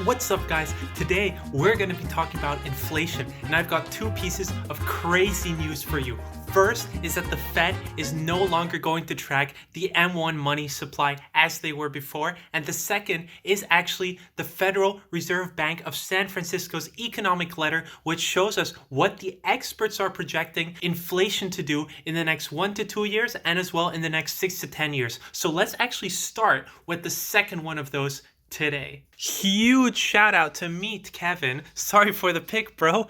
What's up, guys? Today we're going to be talking about inflation, and I've got two pieces of crazy news for you. First is that the Fed is no longer going to track the M1 money supply as they were before, and the second is actually the Federal Reserve Bank of San Francisco's economic letter, which shows us what the experts are projecting inflation to do in the next 1 to 2 years and as well in the next 6 to 10 years. So let's actually start with the second one of those today. Huge shout out to Meet Kevin. Sorry for the pic, bro.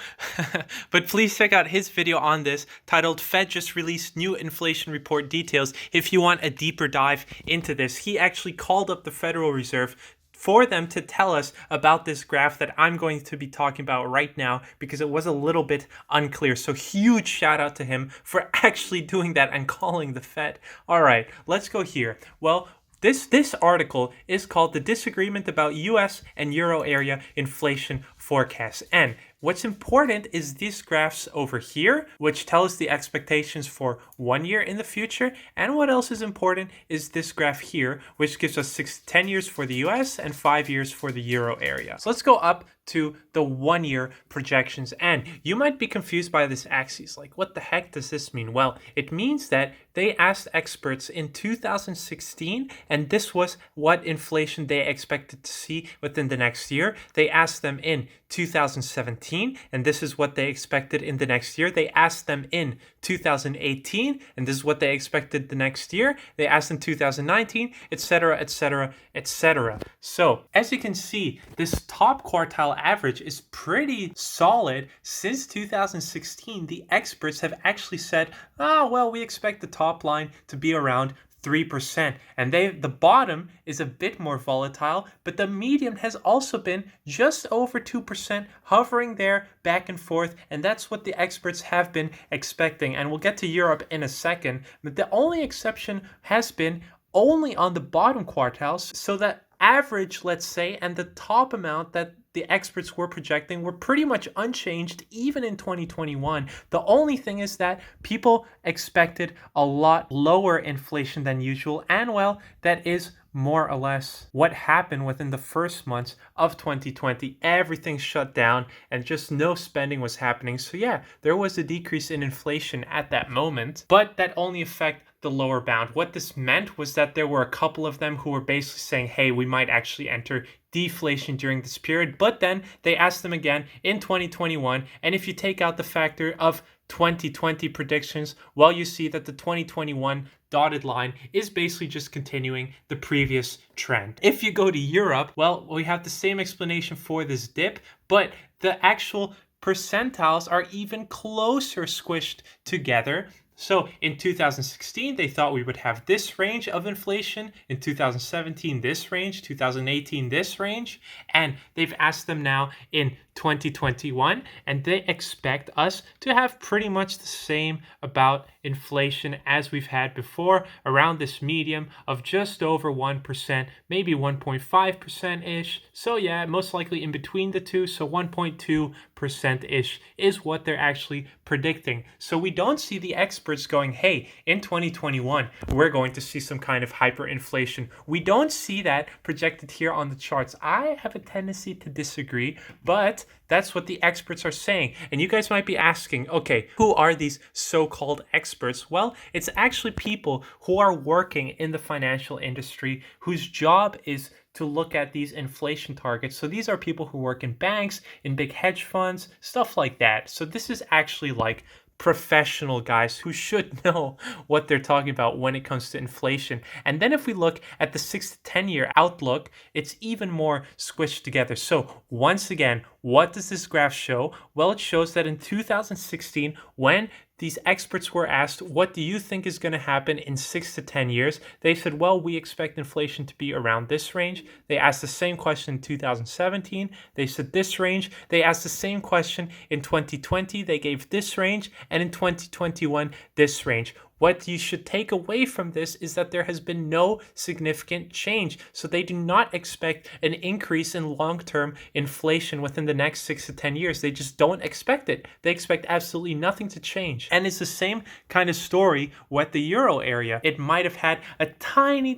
But please check out his video on this titled Fed Just Released New Inflation Report Details if you want a deeper dive into this. He actually called up the Federal Reserve for them to tell us about this graph that I'm going to be talking about right now because it was a little bit unclear. So huge shout out to him for actually doing that and calling the Fed. All right, let's go here. Well, This article is called The Disagreement About US and Euro Area Inflation Forecasts. And what's important is these graphs over here, which tell us the expectations for 1 year in the future. And what else is important is this graph here, which gives us 6 to 10 years for the US and 5 years for the Euro area. So let's go up to the 1 year projections. And you might be confused by this axis. Like, what the heck does this mean? Well, it means that they asked experts in 2016, and this was what inflation they expected to see within the next year. They asked them in 2017, and this is what they expected in the next year. They asked them in 2018, and this is what they expected the next year. They asked in 2019, etc., etc., etc. So, as you can see, this top quartile average is pretty solid. Since 2016, the experts have actually said, well, we expect the top line to be around 3%. And the bottom is a bit more volatile, but the median has also been just over 2%, hovering there back and forth. And that's what the experts have been expecting. And we'll get to Europe in a second. But the only exception has been only on the bottom quartiles. So that average, let's say, and the top amount that the experts were projecting were pretty much unchanged even in 2021. The only thing is that people expected a lot lower inflation than usual, and well, that is more or less what happened within the first months of 2020. Everything shut down and just no spending was happening. So yeah, there was a decrease in inflation at that moment, but that only affected the lower bound. What this meant was that there were a couple of them who were basically saying, hey, we might actually enter deflation during this period. But then they asked them again in 2021. And if you take out the factor of 2020 predictions, well, you see that the 2021 dotted line is basically just continuing the previous trend. If you go to Europe, well, we have the same explanation for this dip, but the actual percentiles are even closer squished together. So in 2016, they thought we would have this range of inflation. In 2017, this range. 2018, this range. And they've asked them now in 2021, and they expect us to have pretty much the same about inflation as we've had before, around this medium of just over 1%, maybe 1.5%-ish. So yeah, most likely in between the two. So 1.2%-ish is what they're actually predicting. So we don't see the experts going, hey, in 2021, we're going to see some kind of hyperinflation. We don't see that projected here on the charts. I have a tendency to disagree, but that's what the experts are saying. And you guys might be asking, okay, who are these so-called experts? Well, it's actually people who are working in the financial industry whose job is to look at these inflation targets. So these are people who work in banks, in big hedge funds, stuff like that. So this is actually like professional guys who should know what they're talking about when it comes to inflation. And then if we look at the 6 to 10 year outlook, it's even more squished together. So once again, what does this graph show? Well, it shows that in 2016, when these experts were asked, what do you think is going to happen in 6 to 10 years? They said, well, we expect inflation to be around this range. They asked the same question in 2017. They said this range. They asked the same question in 2020. They gave this range. And in 2021, this range. What you should take away from this is that there has been no significant change. So they do not expect an increase in long-term inflation within the next 6 to 10 years. They just don't expect it. They expect absolutely nothing to change. And it's the same kind of story with the euro area. It might have had a tiny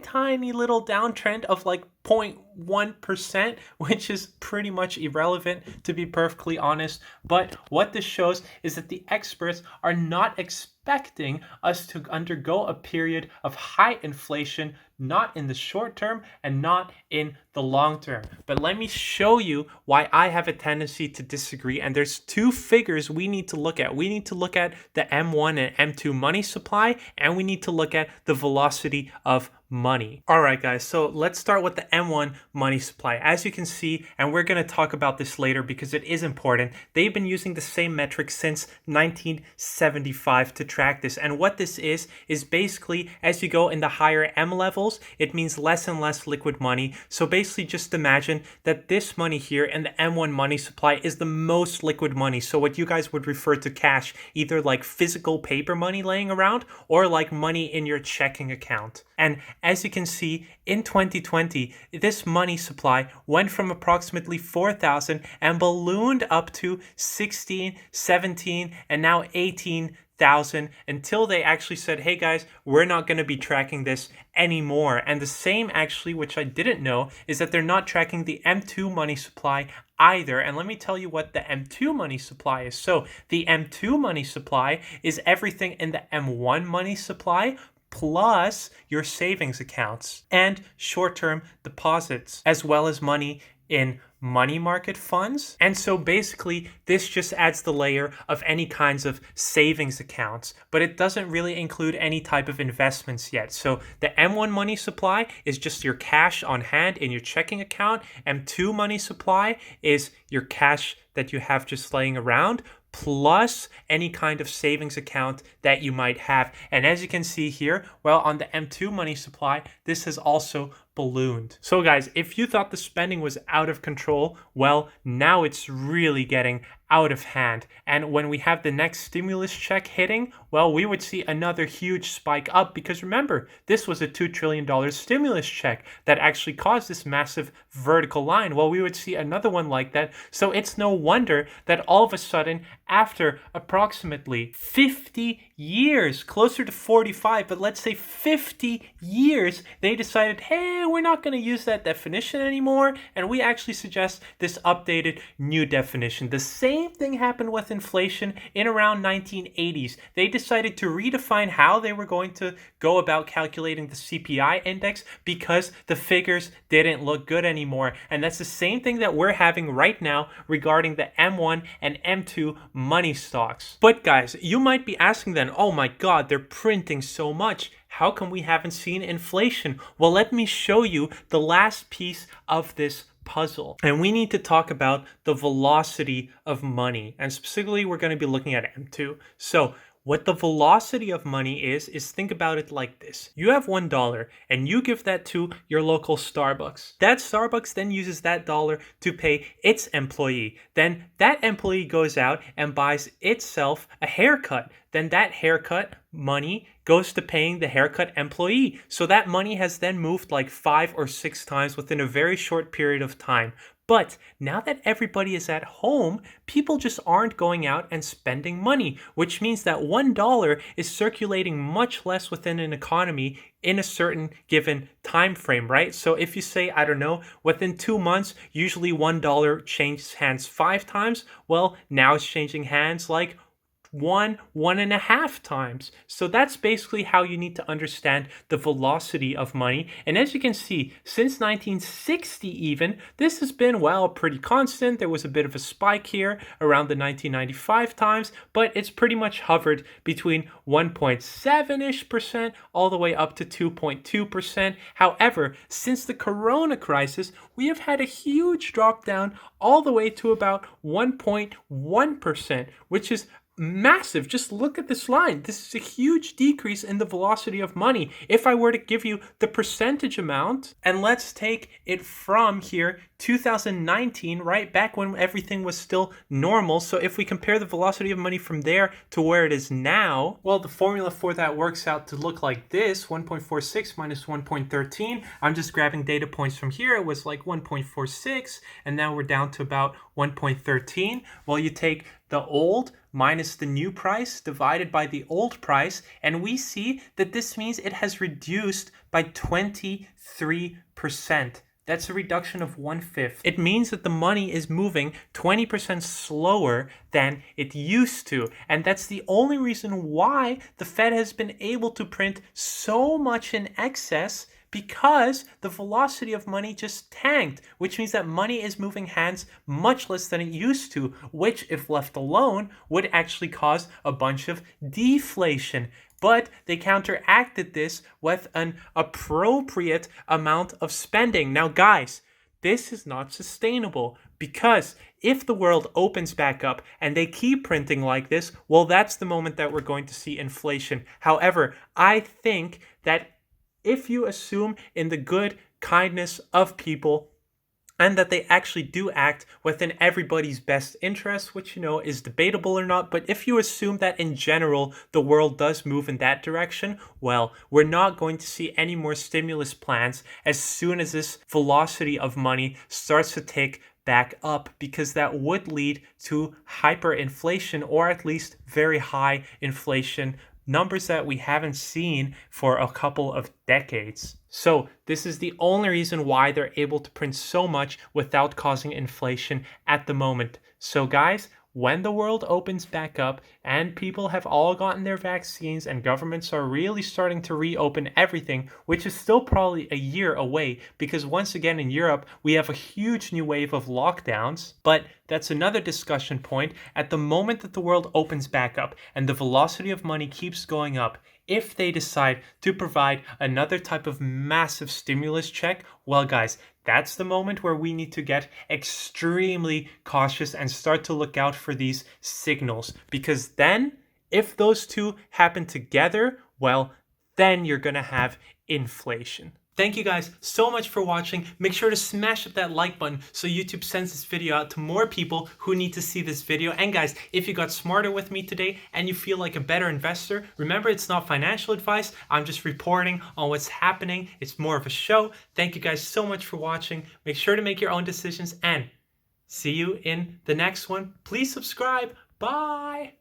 little downtrend of like 0.1%, which is pretty much irrelevant, to be perfectly honest. But what this shows is that the experts are not expecting us to undergo a period of high inflation, not in the short term and not in the long term. But let me show you why I have a tendency to disagree. And there's two figures we need to look at. We need to look at the M1 and M2 money supply, and we need to look at the velocity of money. All right, guys, so let's start with the M1 money supply. As you can see, and we're going to talk about this later because it is important, they've been using the same metric since 1975 to track this. And what this is basically as you go in the higher M levels, it means less and less liquid money. So basically just imagine that this money here in the M1 money supply is the most liquid money. So what you guys would refer to cash, either like physical paper money laying around or like money in your checking account. And as you can see, in 2020, this money supply went from approximately 4,000 and ballooned up to 16, 17, and now 18,000 until they actually said, hey guys, we're not going to be tracking this anymore. And the same actually, which I didn't know, is that they're not tracking the M2 money supply either. And let me tell you what the M2 money supply is. So the M2 money supply is everything in the M1 money supply plus your savings accounts and short-term deposits, as well as money in money market funds. And so basically this just adds the layer of any kinds of savings accounts, but it doesn't really include any type of investments yet. So the M1 money supply is just your cash on hand in your checking account. M2 money supply is your cash that you have just laying around, plus any kind of savings account that you might have. And as you can see here, well, on the M2 money supply, this has also ballooned. So guys, if you thought the spending was out of control, well, now it's really getting out of hand. And when we have the next stimulus check hitting, well, we would see another huge spike up, because remember, this was a $2 trillion stimulus check that actually caused this massive vertical line. Well, we would see another one like that. So it's no wonder that all of a sudden, after approximately 50 years, closer to 45, but let's say 50 years, they decided, hey, we're not going to use that definition anymore, and we actually suggest this updated new definition. The same thing happened with inflation in around 1980s. They decided to redefine how they were going to go about calculating the CPI index because the figures didn't look good anymore. And that's the same thing that we're having right now regarding the M1 and M2 money stocks. But guys, you might be asking then, oh my God, they're printing so much. How come we haven't seen inflation? Well, let me show you the last piece of this puzzle. And we need to talk about the velocity of money. And specifically, we're going to be looking at M2. So what the velocity of money is think about it like this. You have $1 and you give that to your local Starbucks. That Starbucks then uses that dollar to pay its employee. Then that employee goes out and buys itself a haircut. Then that haircut money goes to paying the haircut employee. So that money has then moved like 5 or 6 times within a very short period of time. But now that everybody is at home, people just aren't going out and spending money, which means that $1 is circulating much less within an economy in a certain given time frame, right? So if you say, I don't know, within 2 months, usually $1 changes hands 5 times, well, now it's changing hands like 1.5 times. So that's basically how you need to understand the velocity of money. And as you can see, since 1960 even, this has been, well, pretty constant. There was a bit of a spike here around the 1995 times, but it's pretty much hovered between 1.7-ish% all the way up to 2.2%. However, since the Corona crisis, we have had a huge drop down all the way to about 1.1%, which is massive. Just look at this line. This is a huge decrease in the velocity of money. If I were to give you the percentage amount, and let's take it from here, 2019, right back when everything was still normal. So if we compare the velocity of money from there to where it is now, well, the formula for that works out to look like this: 1.46 minus 1.13. I'm just grabbing data points from here. It was like 1.46, and now we're down to about 1.13. Well, you take the old minus the new price divided by the old price, and we see that this means it has reduced by 23%. That's a reduction of 1/5. It means that the money is moving 20% slower than it used to. And that's the only reason why the Fed has been able to print so much in excess, because the velocity of money just tanked, which means that money is moving hands much less than it used to, which, if left alone, would actually cause a bunch of deflation. But they counteracted this with an appropriate amount of spending. Now, guys, this is not sustainable, because if the world opens back up and they keep printing like this, well, that's the moment that we're going to see inflation. However, I think that if you assume in the good kindness of people and that they actually do act within everybody's best interest, which, is debatable or not, but if you assume that in general the world does move in that direction, well, we're not going to see any more stimulus plans as soon as this velocity of money starts to take back up, because that would lead to hyperinflation, or at least very high inflation, numbers that we haven't seen for a couple of decades. So this is the only reason why they're able to print so much without causing inflation at the moment. So guys, when the world opens back up and people have all gotten their vaccines and governments are really starting to reopen everything, which is still probably a year away, because once again in Europe, we have a huge new wave of lockdowns, but that's another discussion point. At the moment that the world opens back up and the velocity of money keeps going up, if they decide to provide another type of massive stimulus check, well, guys, that's the moment where we need to get extremely cautious and start to look out for these signals. Because then, if those two happen together, well, then you're going to have inflation. Thank you guys so much for watching. Make sure to smash up that like button so YouTube sends this video out to more people who need to see this video. And guys, if you got smarter with me today and you feel like a better investor, remember, it's not financial advice. I'm just reporting on what's happening. It's more of a show. Thank you guys so much for watching. Make sure to make your own decisions and see you in the next one. Please subscribe. Bye.